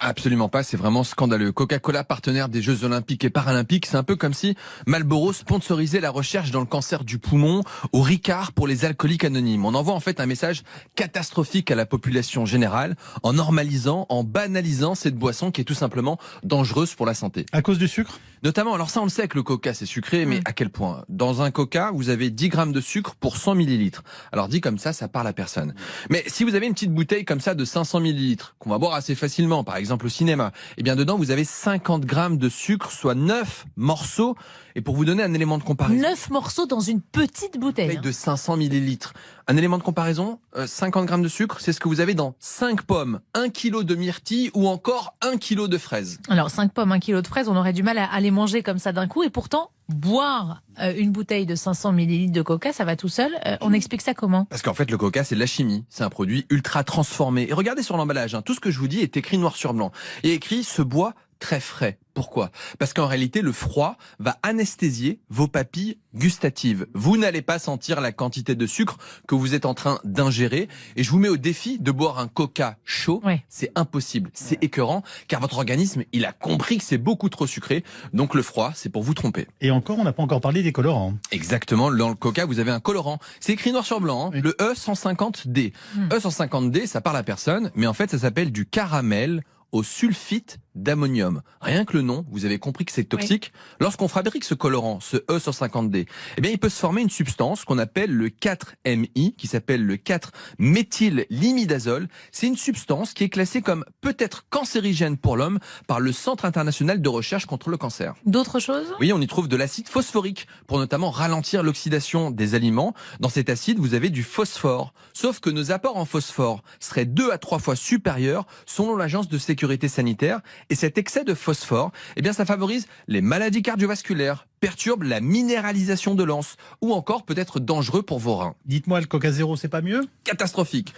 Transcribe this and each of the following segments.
Absolument pas, c'est vraiment scandaleux. Coca-Cola, partenaire des Jeux Olympiques et Paralympiques, c'est un peu comme si Marlboro sponsorisait la recherche dans le cancer du poumon, ou Ricard pour les alcooliques anonymes. On envoie en fait un message catastrophique à la population générale en normalisant, en banalisant cette boisson qui est tout simplement dangereuse pour la santé. À cause du sucre ? Notamment, alors ça on le sait que le coca c'est sucré, mais à quel point? Dans un coca, vous avez 10 grammes de sucre pour 100 millilitres. Alors dit comme ça parle à personne. Mais si vous avez une petite bouteille comme ça de 500 millilitres, qu'on va boire assez facilement, par exemple au cinéma, eh bien dedans vous avez 50 grammes de sucre, soit 9 morceaux. Et pour vous donner un élément de comparaison... 9 morceaux dans une petite bouteille. De 500 millilitres. Un élément de comparaison, 50 grammes de sucre, c'est ce que vous avez dans 5 pommes, 1 kilo de myrtille ou encore 1 kilo de fraises. Alors 5 pommes, 1 kilo de fraises, on aurait du mal à les manger comme ça d'un coup. Et pourtant, boire une bouteille de 500 millilitres de coca, ça va tout seul. On explique ça comment? Parce qu'en fait, le coca, c'est de la chimie. C'est un produit ultra transformé. Et regardez sur l'emballage, tout ce que je vous dis est écrit noir sur blanc. Il est écrit « se boit très frais ». Pourquoi? Parce qu'en réalité, le froid va anesthésier vos papilles gustatives. Vous n'allez pas sentir la quantité de sucre que vous êtes en train d'ingérer. Et je vous mets au défi de boire un coca chaud. Ouais. C'est impossible, c'est écœurant, car votre organisme, il a compris que c'est beaucoup trop sucré. Donc le froid, c'est pour vous tromper. Et encore, on n'a pas encore parlé des colorants. Exactement, dans le coca, vous avez un colorant. C'est écrit noir sur blanc, Oui. le E150D. E150D, ça parle à personne, mais en fait, ça s'appelle du caramel au sulfite d'ammonium. Rien que le nom, vous avez compris que c'est toxique. Lorsqu'on fabrique ce colorant, ce E150D, eh bien, il peut se former une substance qu'on appelle le 4-MI, qui s'appelle le 4-méthyllimidazole. C'est une substance qui est classée comme peut-être cancérigène pour l'homme par le Centre international de recherche contre le cancer. D'autres choses? Oui, on y trouve de l'acide phosphorique pour notamment ralentir l'oxydation des aliments. Dans cet acide, vous avez du phosphore. Sauf que nos apports en phosphore seraient 2 à 3 fois supérieurs selon l'Agence de sécurité sanitaire. Et cet excès de phosphore, eh bien, ça favorise les maladies cardiovasculaires, perturbe la minéralisation de l'anse ou encore peut être dangereux pour vos reins. Dites-moi, le Coca Zéro, c'est pas mieux? Catastrophique.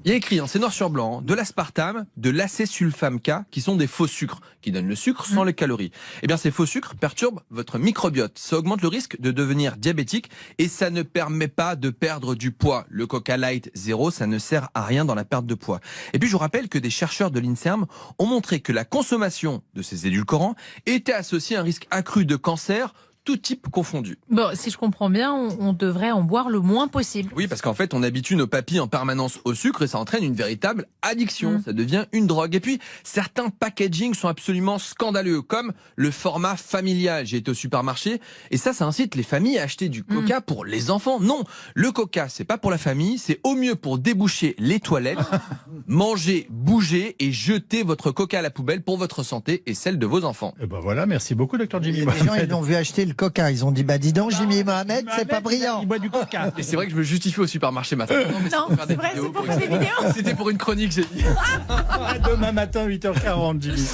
Il y a écrit, c'est noir sur blanc, de l'aspartame, de l'acésulfame K, qui sont des faux sucres, qui donnent le sucre sans les calories. Eh bien, ces faux sucres perturbent votre microbiote. Ça augmente le risque de devenir diabétique et ça ne permet pas de perdre du poids. Le Coca Light Zéro, ça ne sert à rien dans la perte de poids. Et puis, je vous rappelle que des chercheurs de l'INSERM ont montré que la consommation de ces édulcorants était associée à un risque accru de cancer, tout type confondu. Bon, si je comprends bien, on devrait en boire le moins possible. Oui, parce qu'en fait, on habitue nos papilles en permanence au sucre et ça entraîne une véritable addiction. Ça devient une drogue. Et puis, certains packagings sont absolument scandaleux, comme le format familial. J'ai été au supermarché et ça incite les familles à acheter du coca pour les enfants. Non, le coca, c'est pas pour la famille, c'est au mieux pour déboucher les toilettes, manger, bouger et jeter votre coca à la poubelle pour votre santé et celle de vos enfants. Et ben voilà, merci beaucoup, docteur Jimmy. Les gens, ils l'ont vu acheter le coca. Ils ont dit, bah dis donc, Jimmy Mohamed, c'est pas brillant. Il boit du coca. Et c'est vrai que je me justifie au supermarché matin. Non, c'est vrai, c'est pour les vidéos. C'était pour une chronique, j'ai dit. Demain matin, 8h40, Jimmy.